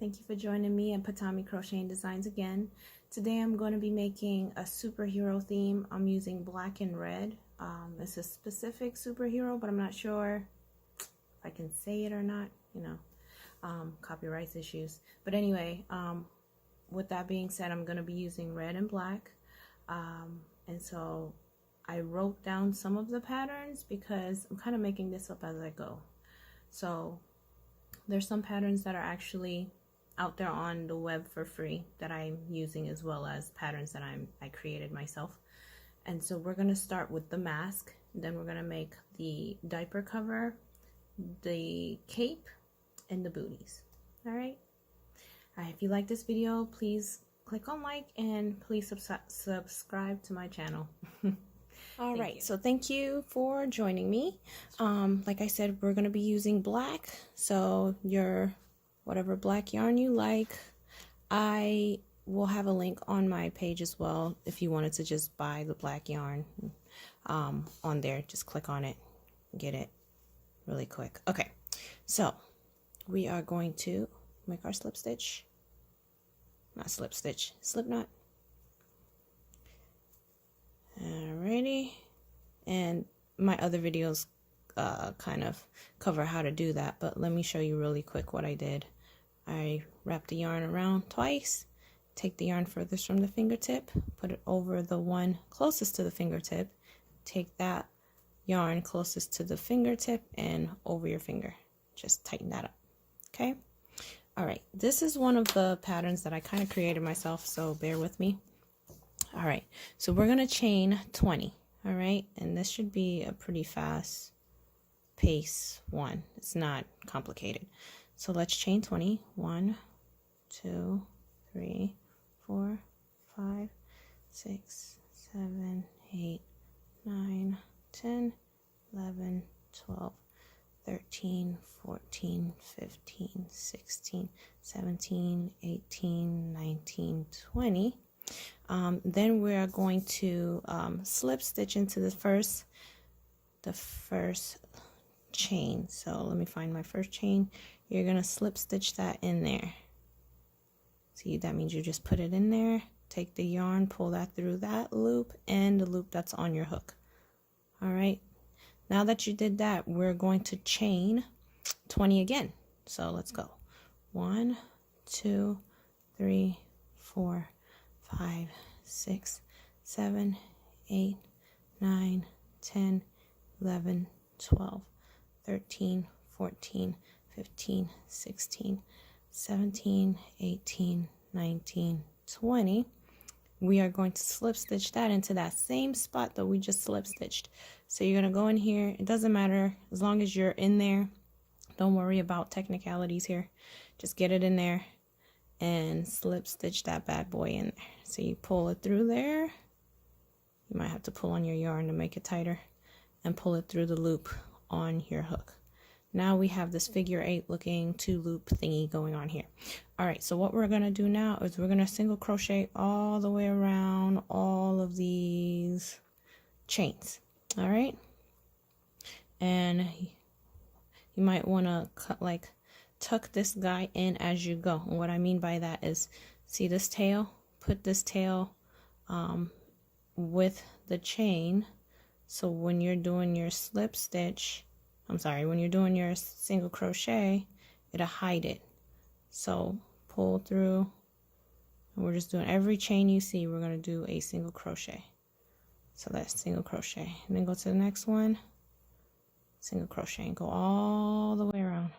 Thank you for joining me at Patami Crocheting Designs again. Today I'm going to be making a superhero theme. I'm using black and red. It's a specific superhero, but I'm not sure if I can say it or not, copyright issues. But anyway, with that being said, I'm going to be using red and black. And so I wrote down some of the patterns because I'm kind of making this up as I go. So there's some patterns that are actually out there on the web for free that I'm using, as well as patterns that I created myself. And so we're going to start with the mask, then we're going to make the diaper cover, the cape, and the booties. All right. If you like this video, please click on like and please subscribe to my channel. All right, so thank you for joining me. Like I said, we're going to be using black, so your whatever black yarn you like. I will have a link on my page as well if you wanted to just buy the black yarn on there. Just click on it, get it really quick. Okay, so we are going to make our slip stitch, not slip stitch, slip knot. Alrighty, and my other videos kind of cover how to do that, but let me show you really quick what I did. I wrapped the yarn around twice, take the yarn furthest from the fingertip, put it over the one closest to the fingertip, take that yarn closest to the fingertip and over your finger. Just tighten that up. Okay. All right, this is one of the patterns that I kind of created myself, so bear with me. All right, so we're going to chain 20, all right? And this should be a pretty fast pace one. It's not complicated. So let's chain 20. 1, 2, 3, 4, 5, 6, 7, 8, 9, 10, 11, 12, 13, 14, 15, 16, 17, 18, 19, 20. Then we're going to slip stitch into the first chain. So let me find my first chain. You're gonna slip stitch that in there. See, that means you just put it in there, take the yarn, pull that through that loop and the loop that's on your hook. All right, now that you did that, we're going to chain 20 again. So let's go. 1, 2, 3, 4, 5, 6, 7, 8, 9, 10, 11, 12, 13, 14, 15, 16, 17, 18, 19, 20. We are going to slip stitch that into that same spot that we just slip stitched. So you're going to go in here. It doesn't matter as long as you're in there. Don't worry about technicalities here. Just get it in there and slip stitch that bad boy in there. So you pull it through there. You might have to pull on your yarn to make it tighter and pull it through the loop on your hook. Now we have this figure 8 looking 2 loop thingy going on here. All right, so what we're going to do now is we're going to single crochet all the way around all of these chains. All right, and you might want to tuck this guy in as you go. And what I mean by that is, see this tail? Put this tail with the chain. So when you're doing your slip stitch, when you're doing your single crochet, it'll hide it. So pull through, and we're just doing every chain you see, we're going to do a single crochet. So that's single crochet, and then go to the next one, single crochet, and go all the way around.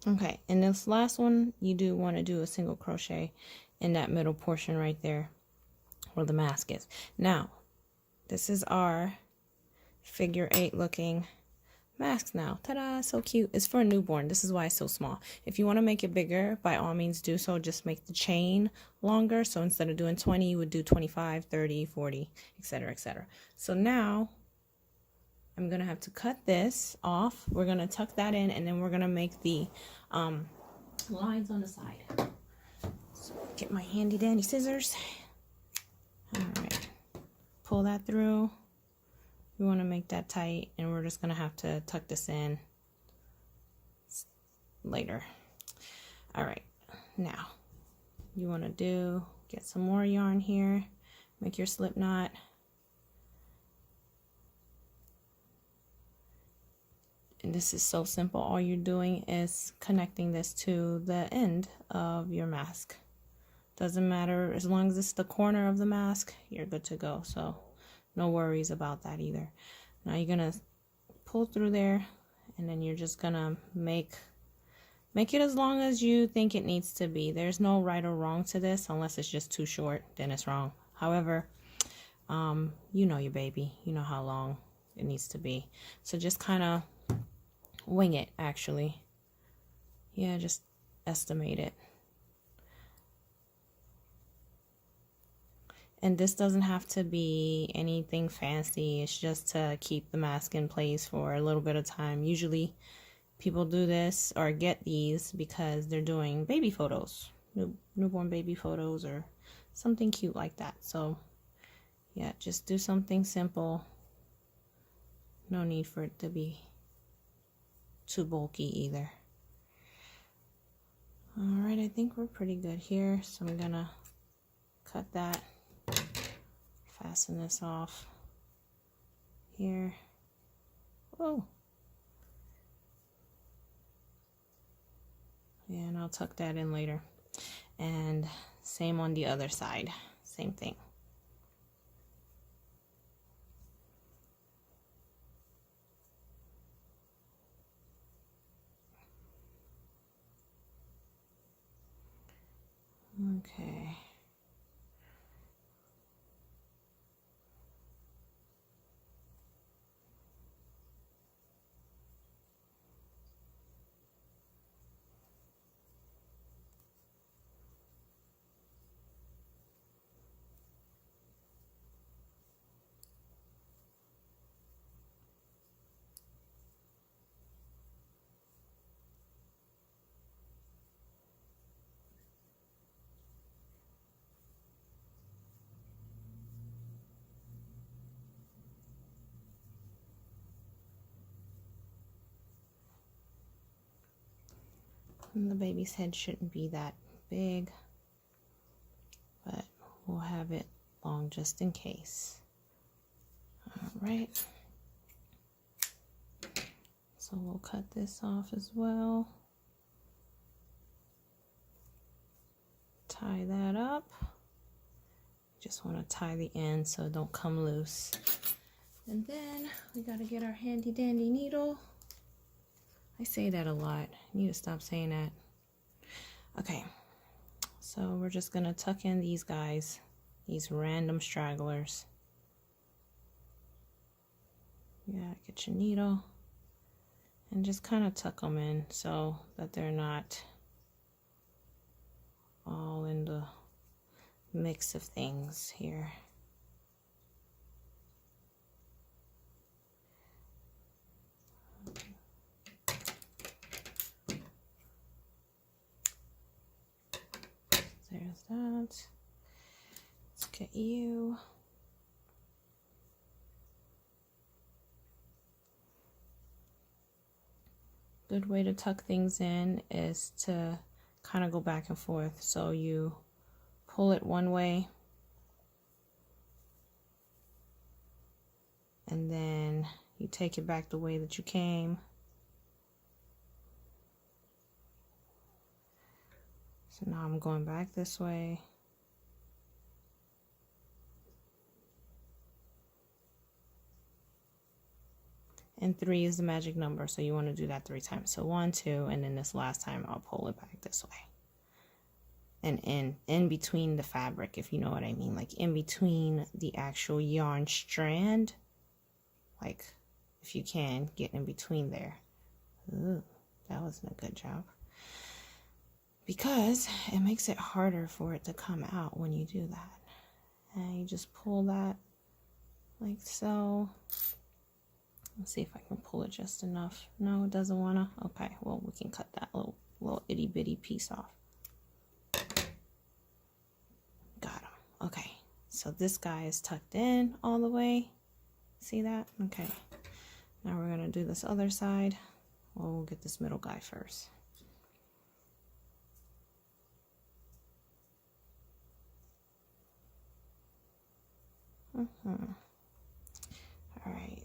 Okay, and this last one, you do want to do a single crochet in that middle portion right there where the mask is. Now, this is our figure 8 looking mask now. Ta-da, so cute. It's for a newborn. This is why it's so small. If you want to make it bigger, by all means do so. Just make the chain longer. So instead of doing 20, you would do 25, 30, 40, etc., etc. So now I'm going to have to cut this off. We're going to tuck that in, and then we're going to make the lines on the side. So get my handy dandy scissors. All right. Pull that through. We want to make that tight, and we're just going to have to tuck this in later. All right. Now, you want to get some more yarn here. Make your slip knot. And this is so simple. All you're doing is connecting this to the end of your mask. Doesn't matter, as long as it's the corner of the mask, you're good to go. So no worries about that either. Now you're gonna pull through there, and then you're just gonna make it as long as you think it needs to be. There's no right or wrong to this, unless it's just too short, then it's wrong. However, you know your baby, you know how long it needs to be. So just kind of wing it, actually. Yeah, just estimate it. And this doesn't have to be anything fancy. It's just to keep the mask in place for a little bit of time. Usually people do this or get these because they're doing baby photos, newborn baby photos or something cute like that. So yeah, just do something simple. No need for it to be too bulky either. All right, I think we're pretty good here. So I'm gonna cut that, fasten this off here. Whoa. And I'll tuck that in later. And same on the other side, same thing. Okay. And the baby's head shouldn't be that big, but we'll have it long just in case. All right. So we'll cut this off as well. Tie that up. Just want to tie the end so it don't come loose. And then we got to get our handy dandy needle. I say that a lot. I need to stop saying that. Okay, so we're just gonna tuck in these guys, these random stragglers. Yeah, get your needle and just kind of tuck them in so that they're not all in the mix of things here. There's that. Let's get you. Good way to tuck things in is to kind of go back and forth. So you pull it one way and then you take it back the way that you came. So now I'm going back this way. and 3 is the magic number, so you want to do that 3 times. So 1, 2, and then this last time I'll pull it back this way. And in between the fabric, if you know what I mean, like in between the actual yarn strand, like if you can get in between there. Ooh, that wasn't a good job, because it makes it harder for it to come out when you do that. And you just pull that like so. Let's see if I can pull it just enough. No, it doesn't want to. Okay, well, we can cut that little itty bitty piece off. Got him. Okay, so this guy is tucked in all the way. See that? Okay, now we're going to do this other side. Well, we'll get this middle guy first. All right,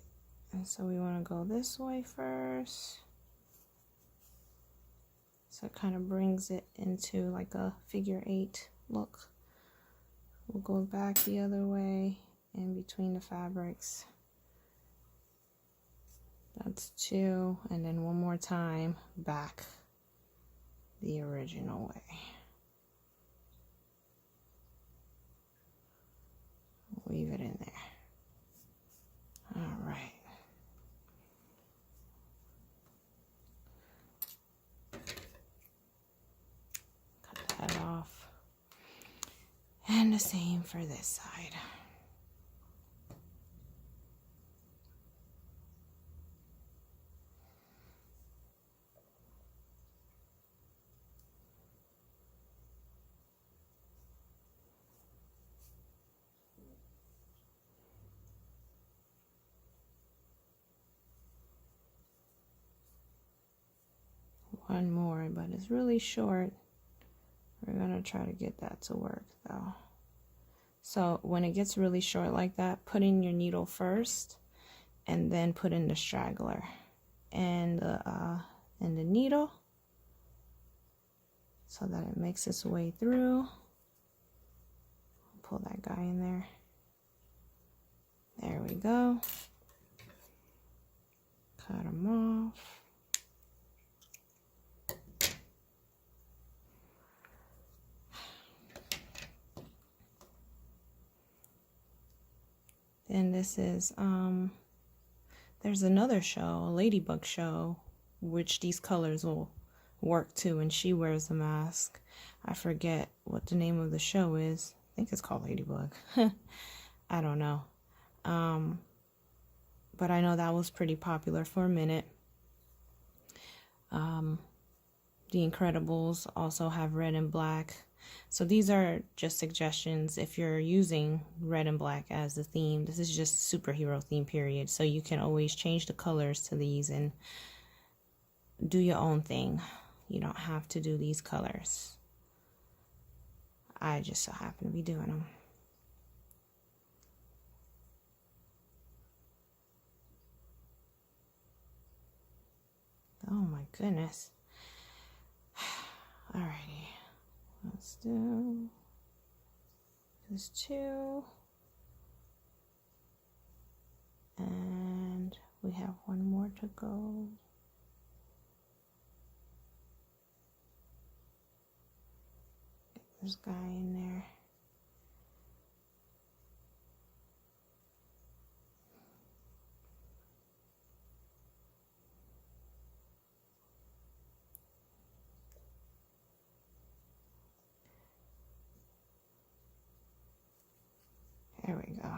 and so we want to go this way first. So it kind of brings it into like a figure 8 look. We'll go back the other way in between the fabrics. That's 2, and then one more time back the original way. Weave it in there. All right. Cut that off. And the same for this side. One more, but it's really short. We're gonna try to get that to work though. So when it gets really short like that, put in your needle first and then put in the straggler and the needle so that it makes its way through. Pull that guy in there. There we go. Cut him off. Then this is, there's another show, a ladybug show, which these colors will work to, and she wears a mask. I forget what the name of the show is. I think it's called Ladybug. I don't know. But I know that was pretty popular for a minute. The Incredibles also have red and black. So these are just suggestions if you're using red and black as the theme. This is just superhero theme, period. So you can always change the colors to these and do your own thing. You don't have to do these colors. I just so happen to be doing them. Oh my goodness. Alrighty. Let's do this 2. And we have one more to go. Get this guy in there. There we go.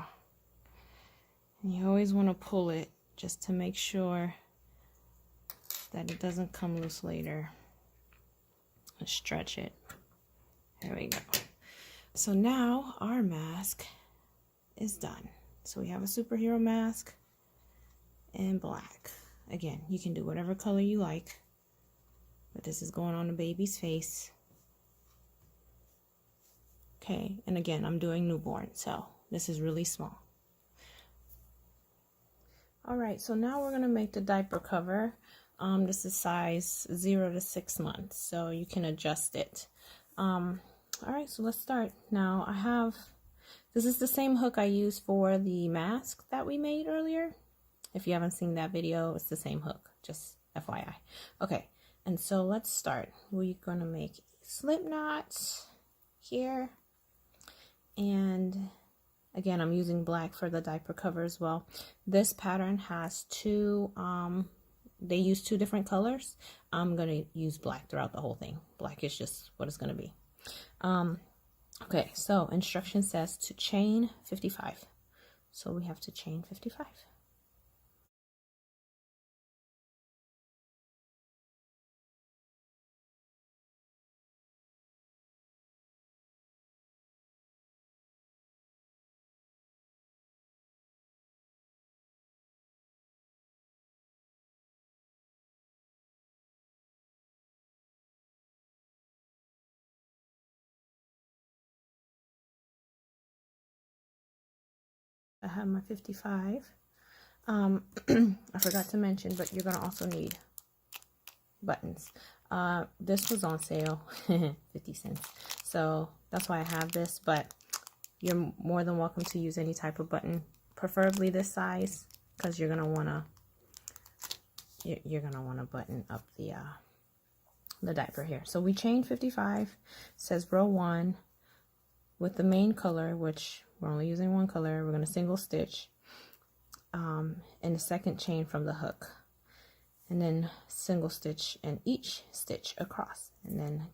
And you always want to pull it just to make sure that it doesn't come loose later. And stretch it. There we go. So now our mask is done. So we have a superhero mask in black. Again, you can do whatever color you like, but this is going on the baby's face. Okay, and again, I'm doing newborn, so this is really small. All right, so now we're gonna make the diaper cover. This is size 0 to 6 months, so you can adjust it. All right, so let's start. Now this is the same hook I used for the mask that we made earlier. If you haven't seen that video, it's the same hook, just FYI. Okay, and so let's start. We're gonna make slip knots here, and again, I'm using black for the diaper cover as well. This pattern has two, they use two different colors. I'm gonna use black throughout the whole thing. Black is just what it's gonna be. Okay, so instruction says to chain 55. So we have to chain 55. I have my 55. I forgot to mention, but you're gonna also need buttons. This was on sale, 50 cents. So that's why I have this, but you're more than welcome to use any type of button, preferably this size, because you're gonna wanna button up the diaper here. So we chain 55. Says row 1 with the main color, which we're only using one color. We're gonna single stitch in the second chain from the hook, and then single stitch in each stitch across, and then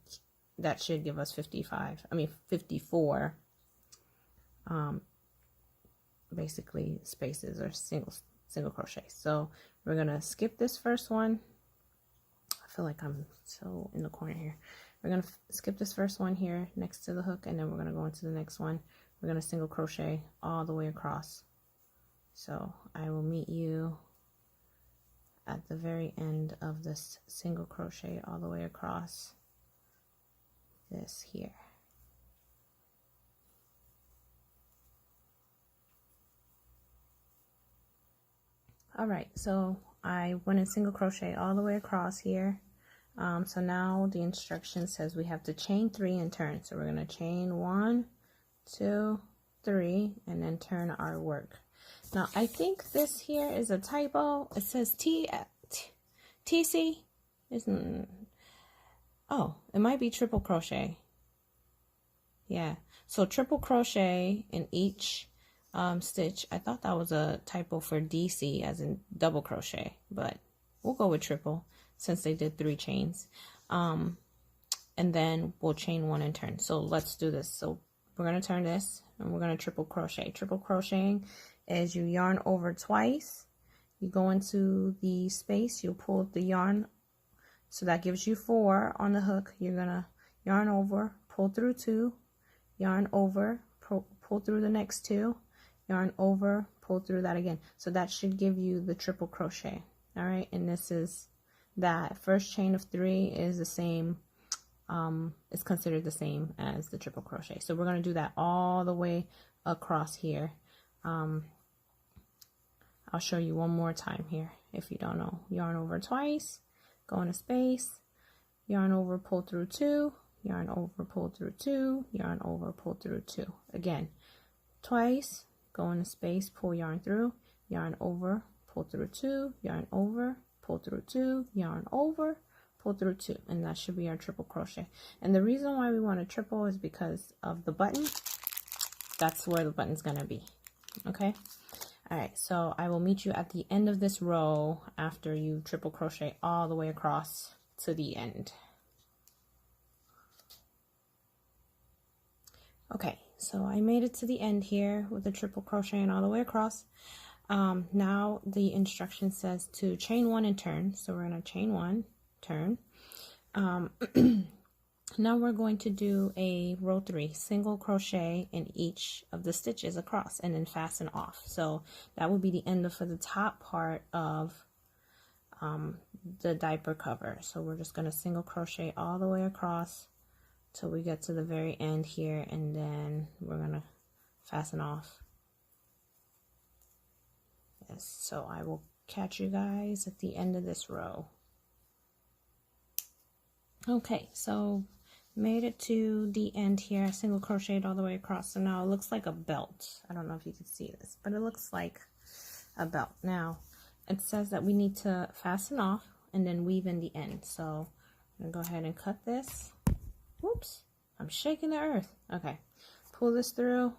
that should give us 54 basically spaces or single crochet. So we're gonna skip this first one. I feel like I'm so in the corner here. We're gonna skip this first one here next to the hook, and then we're gonna go into the next one. We're gonna single crochet all the way across. So I will meet you at the very end of this single crochet all the way across this here. All right, so I went in single crochet all the way across here. So now the instruction says we have to chain 3 and turn. So we're going to chain 1, 2, 3, and then turn our work. Now I think this here is a typo. It says TC. Oh, it might be triple crochet. Yeah, so triple crochet in each stitch. I thought that was a typo for DC as in double crochet, but we'll go with triple since they did 3 chains. And then we'll chain 1 and turn. So let's do this. So we're going to turn this and we're going to triple crochet. Triple crocheting is you yarn over twice, you go into the space, you pull the yarn, so that gives you 4 on the hook. You're going to yarn over, pull through 2, yarn over, pull through the next 2, yarn over, pull through that again. So that should give you the triple crochet. All right, and this is that first chain of 3 is the same, it's considered the same as the triple crochet. So we're going to do that all the way across here. I'll show you one more time here if you don't know. Yarn over twice, go into space, yarn over, pull through 2, yarn over, pull through 2, yarn over, pull through 2. Again, twice, go into space, pull yarn through, yarn over, pull through 2, yarn over, pull through 2, yarn over, pull through 2, and that should be our triple crochet. And the reason why we want to triple is because of the button. That's where the button's gonna be. Okay. All right, so I will meet you at the end of this row after you triple crochet all the way across to the end. Okay, so I made it to the end here with the triple crocheting all the way across. Now the instruction says to chain 1 and turn. So we're going to chain 1, turn. Now we're going to do a row 3 single crochet in each of the stitches across and then fasten off. So that will be the end of for the top part of the diaper cover. So we're just going to single crochet all the way across till we get to the very end here, and then we're going to fasten off. Yes, so I will catch you guys at the end of this row. Okay, so made it to the end here. I single crocheted all the way across, so now it looks like a belt. I don't know if you can see this, but it looks like a belt. Now it says that we need to fasten off and then weave in the end. So I'm gonna go ahead and cut this. Whoops, I'm shaking the earth. Okay, pull this through.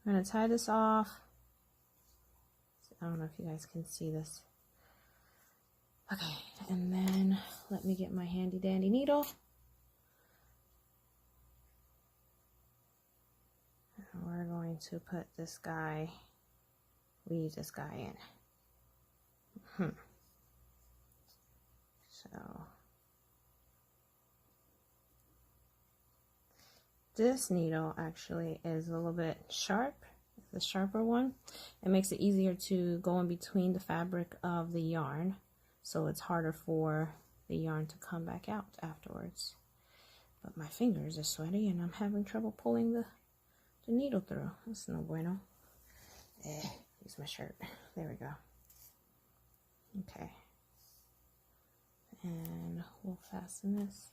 I'm gonna tie this off. I don't know if you guys can see this. Okay, and then let me get my handy dandy needle. And we're going to put this guy, weave this guy in. So this needle actually is a little bit sharp. It's the sharper one. It makes it easier to go in between the fabric of the yarn, so it's harder for the yarn to come back out afterwards. But my fingers are sweaty and I'm having trouble pulling the needle through. That's no bueno. Use my shirt. There we go. Okay. And we'll fasten this.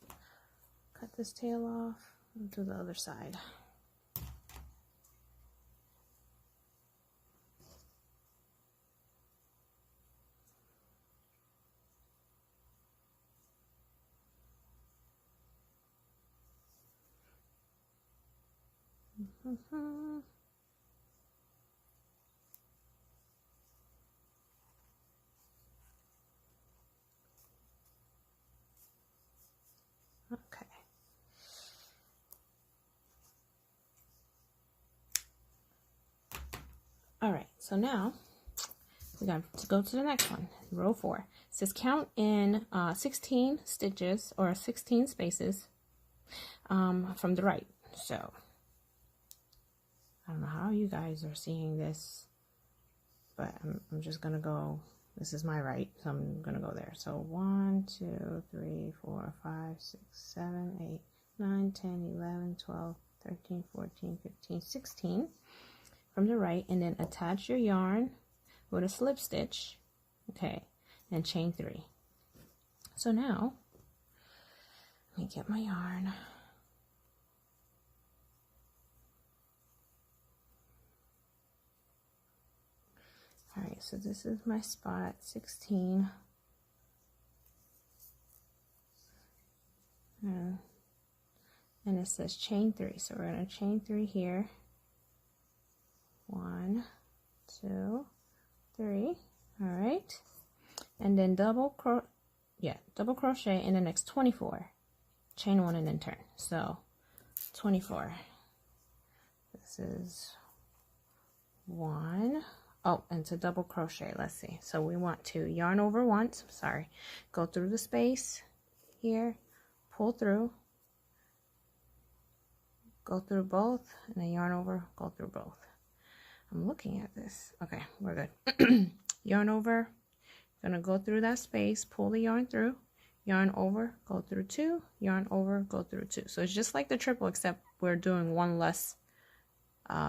Cut this tail off and do the other side. Okay. All right, so now we got to go to the next one, row 4. It says count in 16 stitches or 16 spaces from the right. So I don't know how you guys are seeing this, but I'm just gonna go, this is my right, so I'm gonna go there. So 1, 2, 3, 4, 5, 6, 7, 8, 9, 10, 11, 12, 13, 14, 15, 16 from the right, and then attach your yarn with a slip stitch, okay, and chain 3. So now let me get my yarn. All right, so this is my spot 16. And it says chain 3, so we're going to chain 3 here. 1, 2, 3. All right, and then double crochet in the next 24. Chain 1 and then turn. So 24. This is 1. Oh, and to double crochet, let's see. So we want to yarn over once, sorry, go through the space here, pull through, go through both, and then yarn over, go through both. I'm looking at this. Okay, we're good. Yarn over, gonna go through that space, pull the yarn through, yarn over, go through 2, yarn over, go through 2. So it's just like the triple, except we're doing one less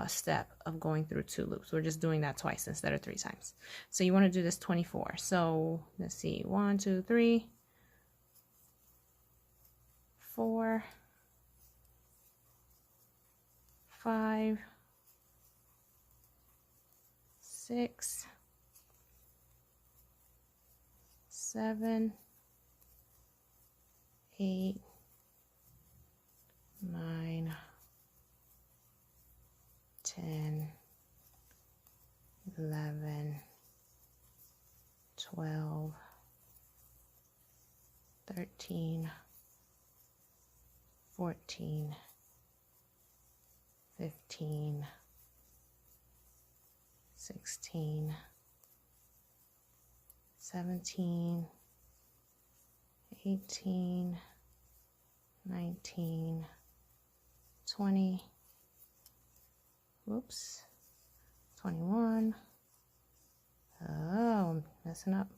step of going through 2 loops. We're just doing that twice instead of 3 times. So you want to do this 24. So let's see, 1, 2, 3, 4, 5, 6, 7, 8, 9, 10, 11, 12, 13, 14, 15, 16, 17, 18, 19, 20, whoops, 21, oh, I'm messing up,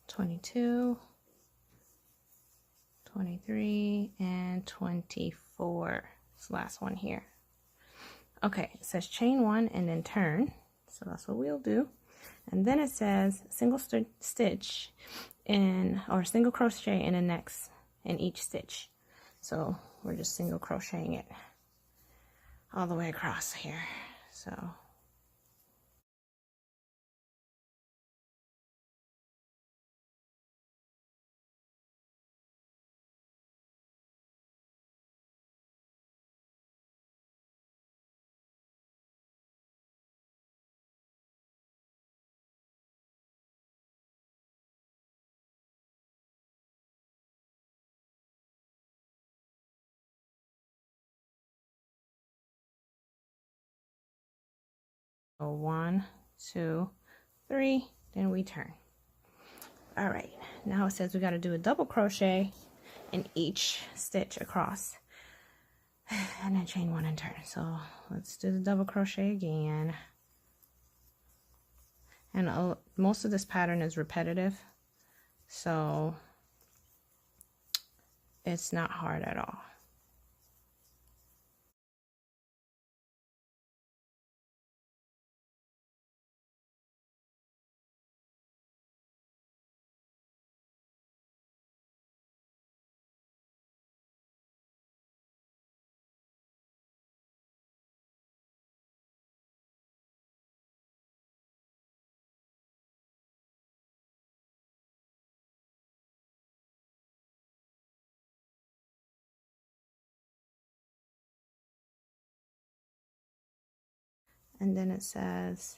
22, 23, and 24. This last one here. Okay, it says chain 1 and then turn, so that's what we'll do. And then it says single stitch in, or single crochet in the next, in each stitch. So we're just single crocheting it all the way across here. So So 1, 2, 3, then we turn. All right, now it says we got to do a double crochet in each stitch across, and then chain 1 and turn. So let's do the double crochet again. And most of this pattern is repetitive, so it's not hard at all. And then it says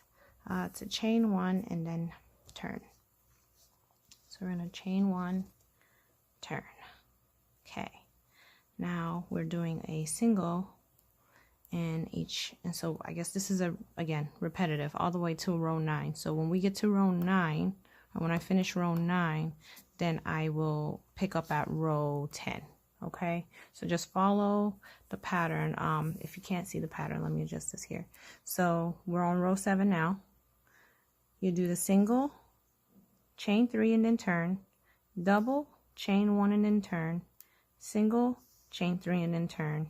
to chain 1 and then turn. So we're going to chain 1, turn. Okay, now we're doing a single in each, and so I guess this is again repetitive all the way to row 9. So when we get to row 9, or when I finish row 9, then I will pick up at row 10. Okay, so just follow the pattern. If you can't see the pattern, let me adjust this here. So we're on row 7 now. You do the single, chain 3 and then turn, double, chain 1 and then turn, single, chain 3 and then turn,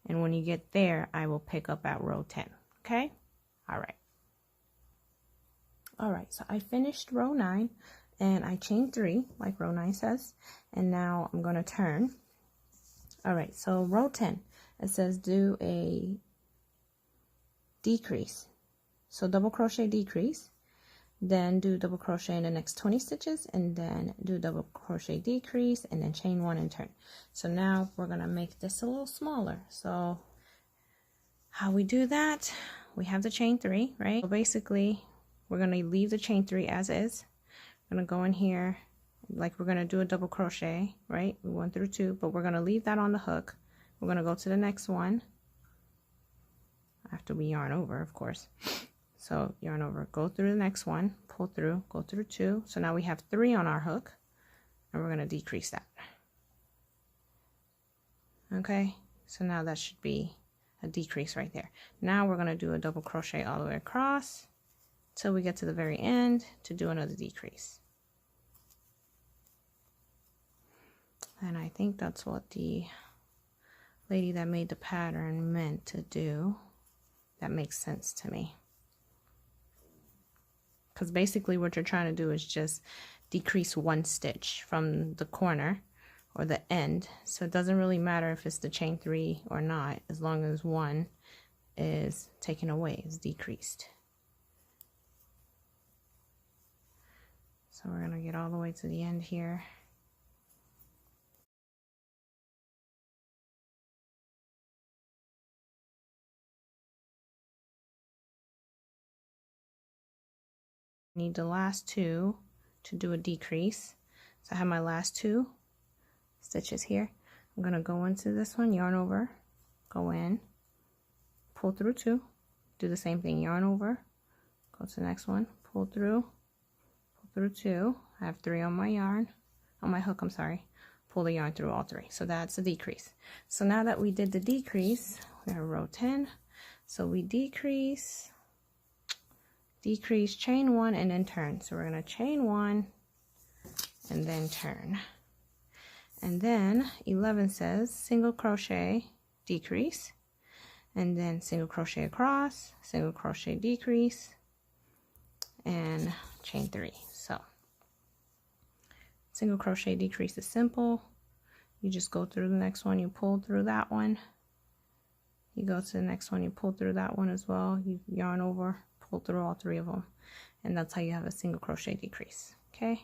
and when you get there I will pick up at row 10. Okay, all right, so I finished row 9 and I chained 3 like row 9 says, and now I'm going to turn. All right, so row 10, it says do a decrease, so double crochet decrease, then do double crochet in the next 20 stitches, and then do double crochet decrease, and then chain 1 and turn. So now we're going to make this a little smaller. So how we do that, we have the chain 3, right? So basically we're going to leave the chain 3 as is. I'm going to go in here like we're going to do a double crochet, right? 1 through 2, but we're going to leave that on the hook. We're going to go to the next one after we yarn over, of course. So yarn over, go through the next one, pull through, go through 2. So now we have 3 on our hook, and we're going to decrease that. Okay, so now that should be a decrease right there. Now we're going to do a double crochet all the way across till we get to the very end to do another decrease. And I think that's what the lady that made the pattern meant to do. That makes sense to me. Because basically what you're trying to do is just decrease 1 stitch from the corner or the end. So it doesn't really matter if it's the chain 3 or not, as long as 1 is taken away, is decreased. So we're going to get all the way to the end here. Need the last 2 to do a decrease. So I have my last 2 stitches here. I'm going to go into this one, yarn over, go in, pull through 2, do the same thing, yarn over, go to the next one, pull through 2. I have 3 on my yarn, on my hook, I'm sorry, pull the yarn through all 3. So that's a decrease. So now that we did the decrease, we're in row 10. So we decrease, chain 1 and then turn. So we're going to chain 1 and then turn. And then 11 says single crochet decrease, and then single crochet across, single crochet decrease, and chain 3. So single crochet decrease is simple. You just go through the next one, you pull through that one, you go to the next one, you pull through that one as well, you yarn over, pull through all 3 of them, and that's how you have a single crochet decrease. Okay,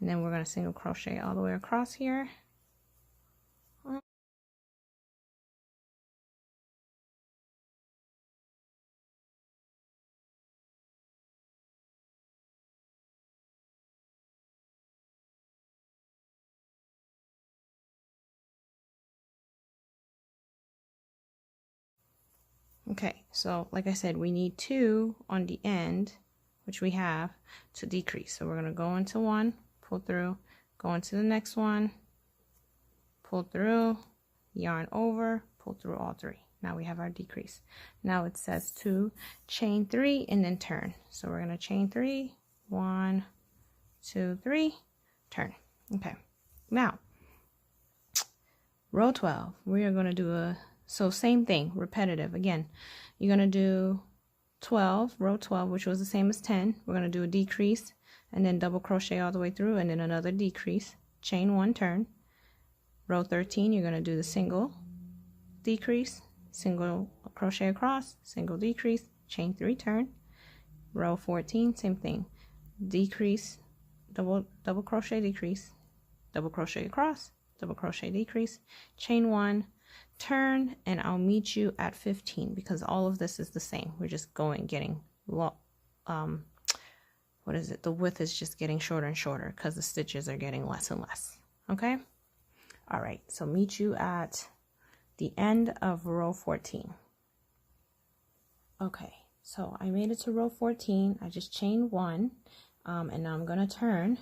and then we're going to single crochet all the way across here. Okay, so like I said, we need 2 on the end, which we have, to decrease. So we're going to go into one, pull through, go into the next one, pull through, yarn over, pull through all 3. Now we have our decrease. Now it says to chain 3 and then turn. So we're going to chain 3, 1, 2, 3, turn. Okay, now row 12, we are going to do so same thing, repetitive. Again, you're going to do 12, row 12, which was the same as 10. We're going to do a decrease and then double crochet all the way through, and then another decrease, chain 1, turn. Row 13, you're going to do the single decrease, single crochet across, single decrease, chain 3, turn. Row 14, same thing, decrease, double crochet, decrease, double crochet across, double crochet, decrease, chain 1, turn, and I'll meet you at 15 because all of this is the same. We're just getting what is it? The width is just getting shorter and shorter because the stitches are getting less and less. Okay. All right. So meet you at the end of row 14. Okay. So I made it to row 14. I just chained 1, and now I'm going to turn.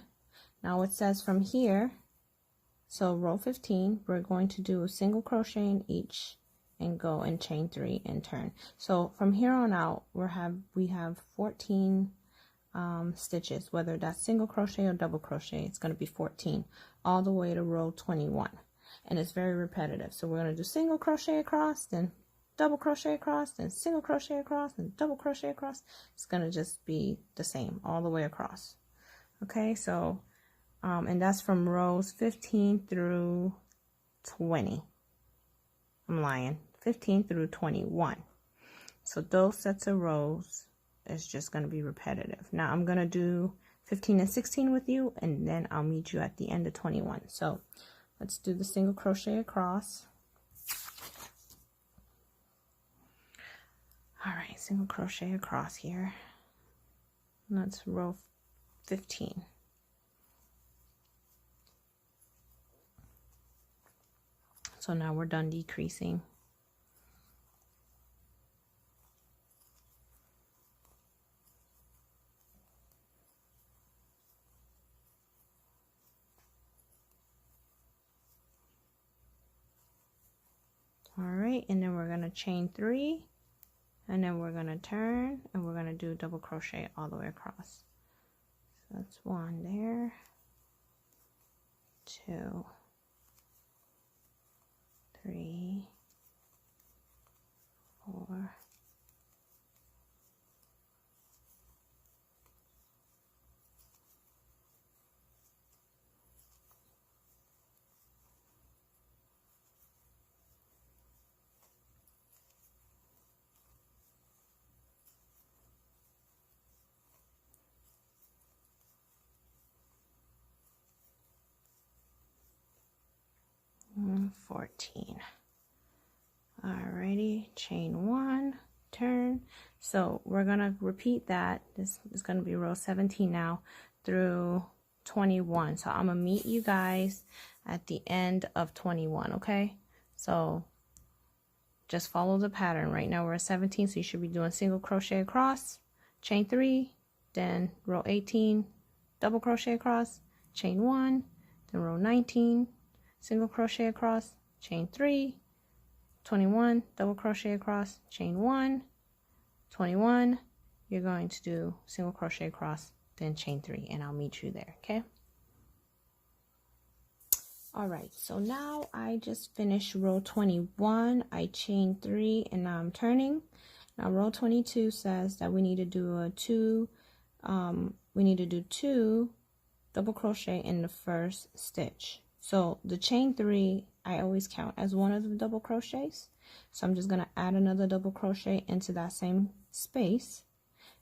Now it says from here, so row 15, we're going to do a single crochet in each and go and chain 3 and turn. So from here on out, we have 14 stitches, whether that's single crochet or double crochet. It's going to be 14 all the way to row 21, and it's very repetitive. So we're going to do single crochet across, then double crochet across, then single crochet across, and double crochet across. It's going to just be the same all the way across. Okay, so and that's from rows 15 through 20. I'm lying, 15 through 21. So those sets of rows is just going to be repetitive. Now I'm going to do 15 and 16 with you, and then I'll meet you at the end of 21. So let's do the single crochet across. All right, single crochet across here. And that's row 15. So now we're done decreasing. All right, and then we're going to chain 3, and then we're going to turn, and we're going to do double crochet all the way across. So that's 1 there, 2, 3, 4, 14. Alrighty, chain 1, turn. So we're gonna repeat that. This is gonna be row 17 now through 21. So I'm gonna meet you guys at the end of 21. Okay, so just follow the pattern. Right now we're at 17, so you should be doing single crochet across, chain 3, then row 18, double crochet across, chain 1, then row 19, single crochet across, chain 3, 21, double crochet across, chain 1, 21, you're going to do single crochet across, then chain 3, and I'll meet you there. Okay. All right, so now I just finished row 21. I chained 3, and now I'm turning. Now row 22 says that we need to do two double crochet in the first stitch. So the chain 3, I always count as one of the double crochets. So I'm just going to add another double crochet into that same space.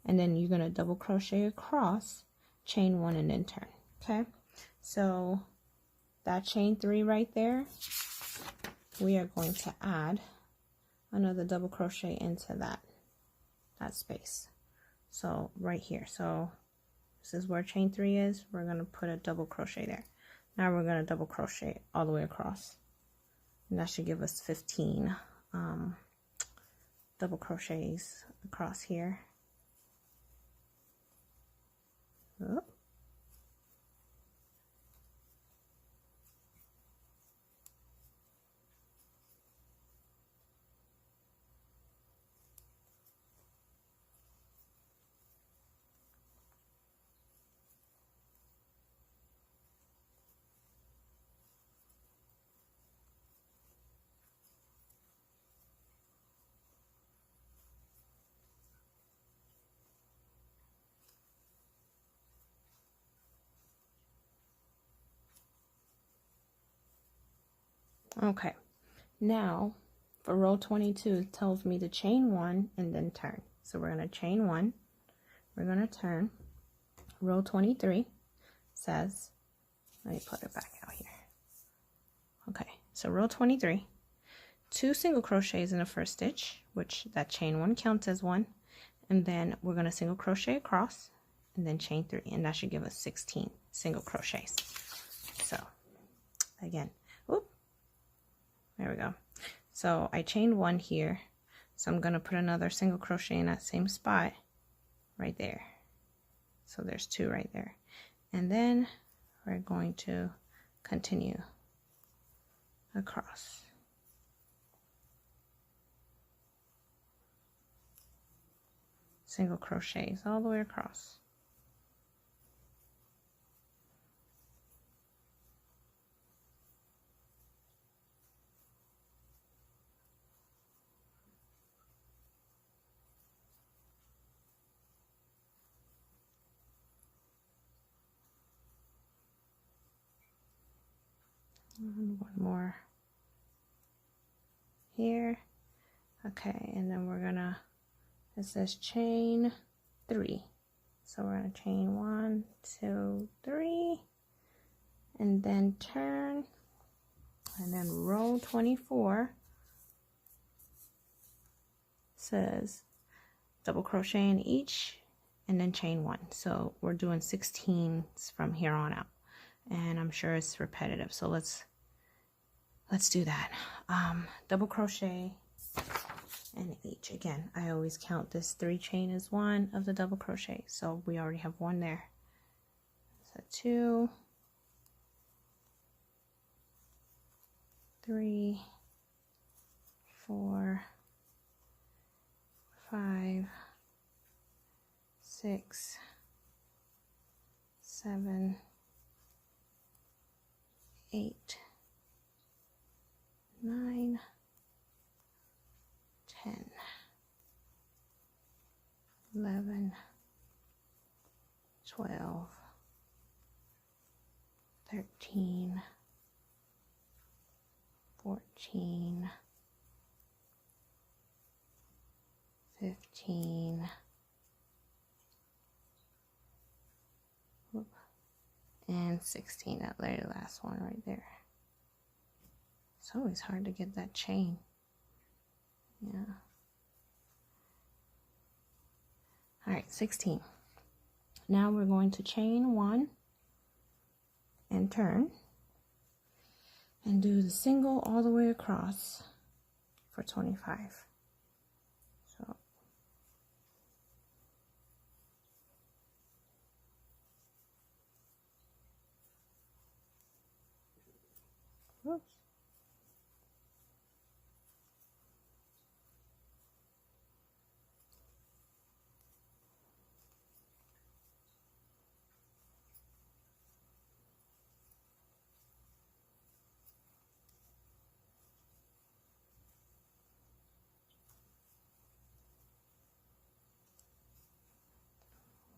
And then you're going to double crochet across, chain 1, and then turn. Okay. So that chain 3 right there, we are going to add another double crochet into that space. So right here. So this is where chain 3 is. We're going to put a double crochet there. Now we're going to double crochet all the way across, and that should give us 15 double crochets across here. Oh. Okay, now for row 22, it tells me to chain 1 and then turn. So we're going to chain 1, we're going to turn. Row 23 says, let me put it back out here. Okay, so row 23, 2 single crochets in the first stitch, which that chain 1 counts as 1, and then we're going to single crochet across and then chain 3, and that should give us 16 single crochets. So again, whoop, there we go. So I chained 1 here, so I'm going to put another single crochet in that same spot right there. So there's 2 right there, and then we're going to continue across. Single crochets all the way across. And 1 more here. Okay, and then we're gonna, it says chain 3, so we're gonna chain 1, 2, 3, and then turn, and then row 24 says double crochet in each and then chain 1. So we're doing 16s from here on out, and I'm sure it's repetitive, so let's do that. Double crochet in each. Again, I always count this 3 chain as 1 of the double crochet, so we already have 1 there. So 2, 3, 4, 5, 6, 7, 8, 9, 10, 11, 12, 13, 14, 15, and 16, that very last one right there. It's always hard to get that chain. Yeah. All right, 16. Now we're going to chain 1 and turn and do the single all the way across for 25. So whoops.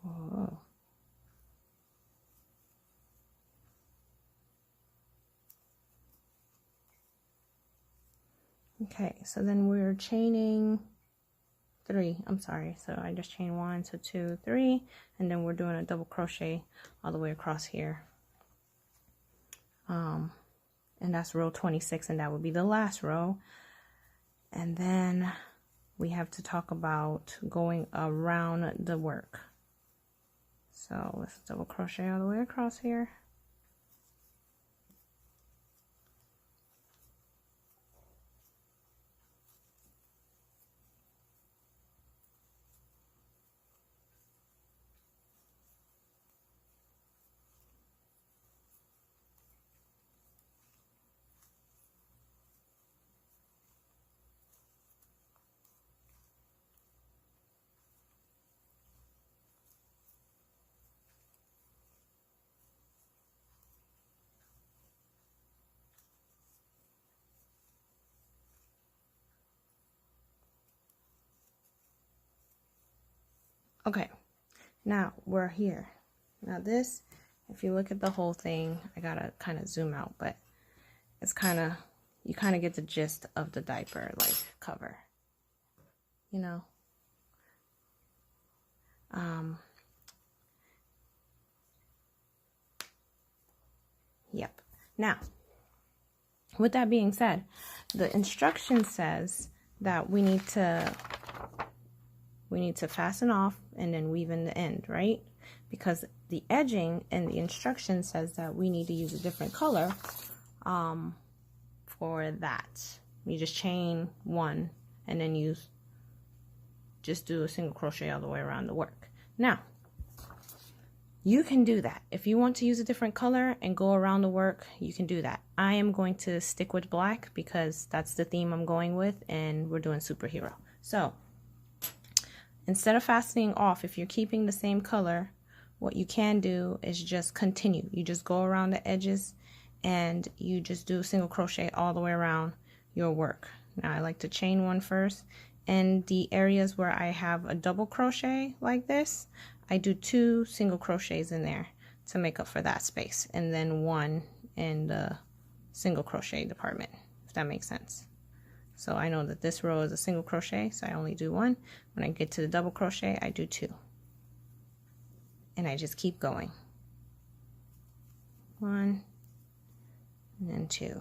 Whoa. Okay, so then we're chaining 3. I'm sorry, so I just chained 1, so 2, 3, and then we're doing a double crochet all the way across here. And that's row 26, and that would be the last row. And then we have to talk about going around the work. So let's double crochet all the way across here. Okay, now we're here. Now this, if you look at the whole thing, I gotta kind of zoom out, but it's kind of, you kind of get the gist of the diaper like cover, you know. Yep. Now, with that being said, the instruction says that we need to fasten off and then weave in the end, right? Because the edging and the instruction says that we need to use a different color for that. You just chain one and then just do a single crochet all the way around the work. Now, you can do that. If you want to use a different color and go around the work, you can do that. I am going to stick with black because that's the theme I'm going with, and we're doing superhero. So instead of fastening off, if you're keeping the same color, what you can do is just continue. You just go around the edges and you just do single crochet all the way around your work. Now I like to chain one first, and the areas where I have a double crochet like this, I do 2 single crochets in there to make up for that space, and then 1 in the single crochet department, if that makes sense. So I know that this row is a single crochet, so I only do 1. When I get to the double crochet, I do 2. And I just keep going. 1 and then 2.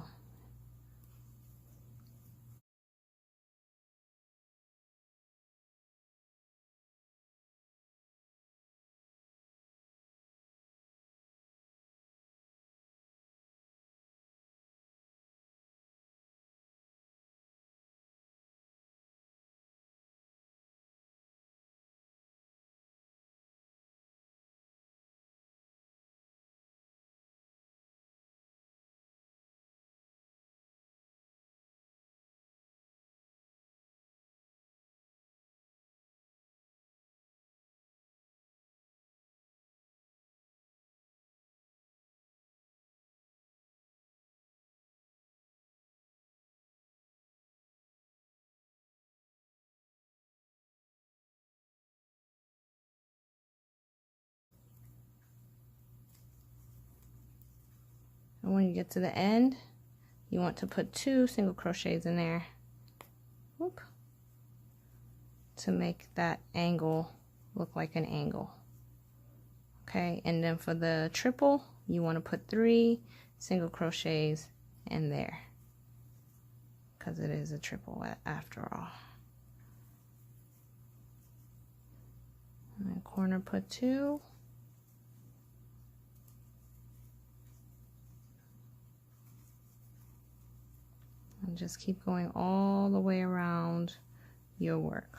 And when you get to the end, you want to put 2 single crochets in there. Whoop, to make that angle look like an angle. Okay, and then for the triple, you want to put 3 single crochets in there because it is a triple after all. And then corner, put 2. And just keep going all the way around your work.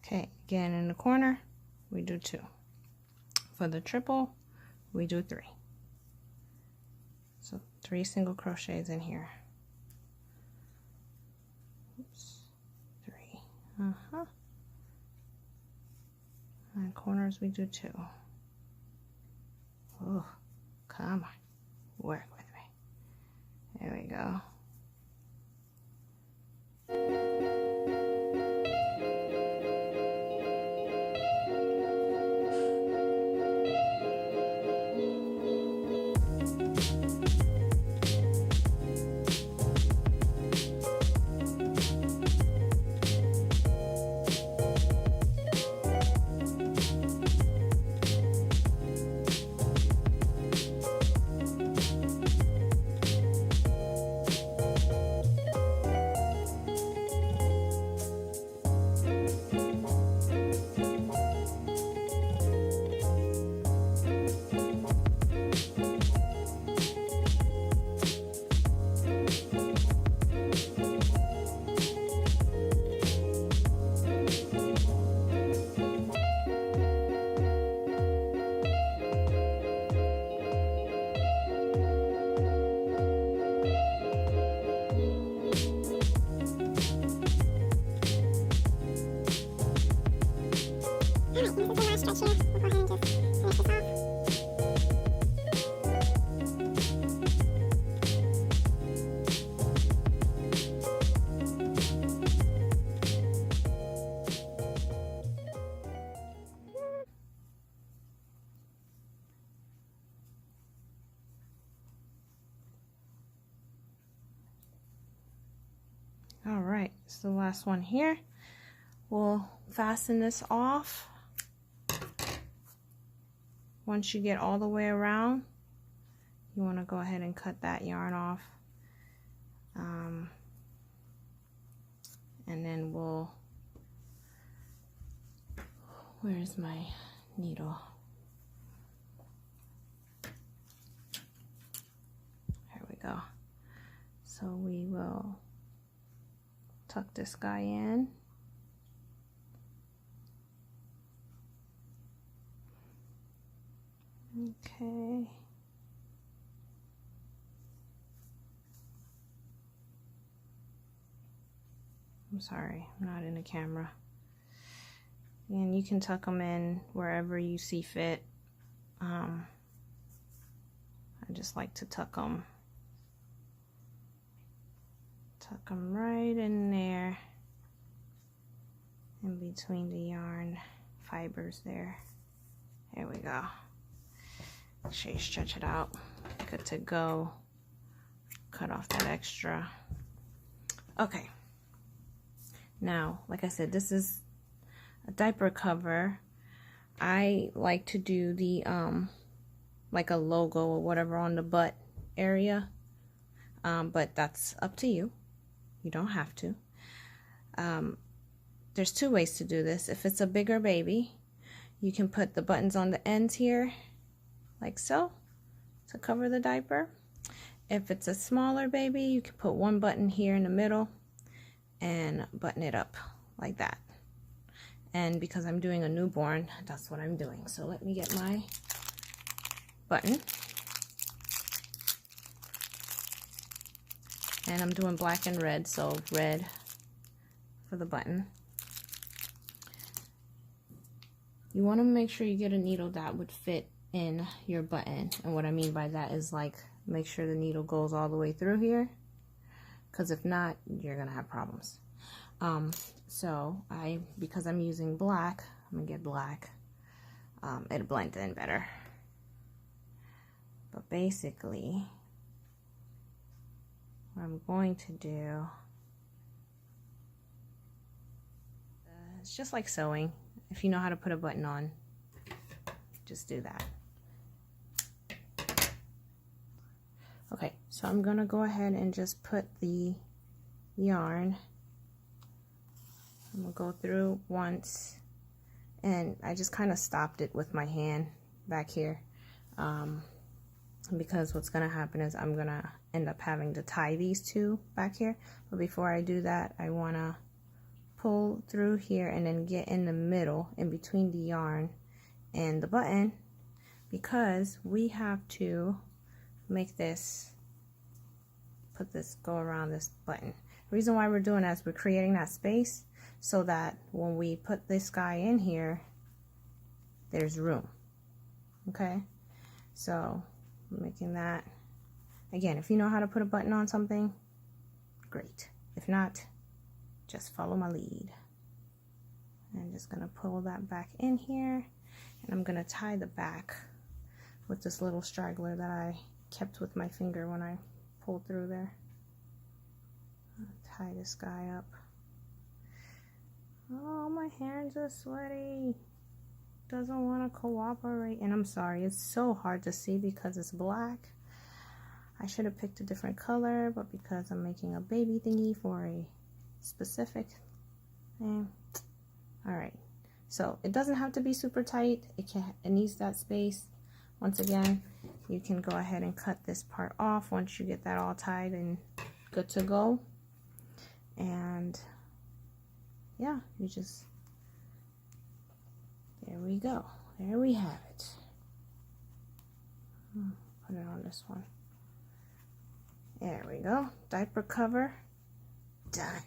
Okay, again in the corner, we do 2. For the triple, we do 3. So 3 single crochets in here. Oops, 3. And corners, we do 2. Oh, come on, work with me. There we go. stretch here. We'll go ahead and just finish this off. All right, it's the last one here. We'll fasten this off. Once you get all the way around, you want to go ahead and cut that yarn off. And then we'll, where's my needle? There we go. So we will tuck this guy in. Okay. I'm sorry, I'm not in the camera. And you can tuck them in wherever you see fit. I just like to tuck them right in there, in between the yarn fibers there. There we go. Make sure you stretch it out. Good to go. Cut off that extra. Okay. Now, like I said, this is a diaper cover. I like to do the like a logo or whatever on the butt area, but that's up to you. You don't have to. There's two ways to do this. If it's a bigger baby, you can put the buttons on the ends here, like so, to cover the diaper. If it's a smaller baby, you can put one button here in the middle and button it up like that. And because I'm doing a newborn, that's what I'm doing. So let me get my button. And I'm doing black and red, so red for the button. You want to make sure you get a needle that would fit in your button. And what I mean by that is, like, make sure the needle goes all the way through here, because if not, you're gonna have problems. So because I'm using black, I'm gonna get black. It'll blend in better. But basically, what I'm going to do, it's just like sewing. If you know how to put a button on, just do that. Okay, so I'm gonna go ahead and just put the yarn. I'm gonna go through once, and I just kind of stopped it with my hand back here, because what's gonna happen is I'm gonna end up having to tie these two back here. But before I do that, I wanna pull through here and then get in the middle, in between the yarn and the button, because we have to make this, go around this button. The reason why we're doing that is we're creating that space so that when we put this guy in here, there's room. Okay, so I'm making that. Again, if you know how to put a button on something, great. If not, just follow my lead. I'm just gonna pull that back in here, and I'm gonna tie the back with this little straggler that I kept with my finger when I pulled through there. Tie this guy up. Oh, my hands are sweaty. Doesn't want to cooperate. And I'm sorry, it's so hard to see because it's black. I should have picked a different color, but because I'm making a baby thingy for a specific thing. Alright, so it doesn't have to be super tight. It needs that space. Once again, you can go ahead and cut this part off once you get that all tied and good to go. And yeah, you just, there we go. There we have it. Put it on this one. There we go. Diaper cover done.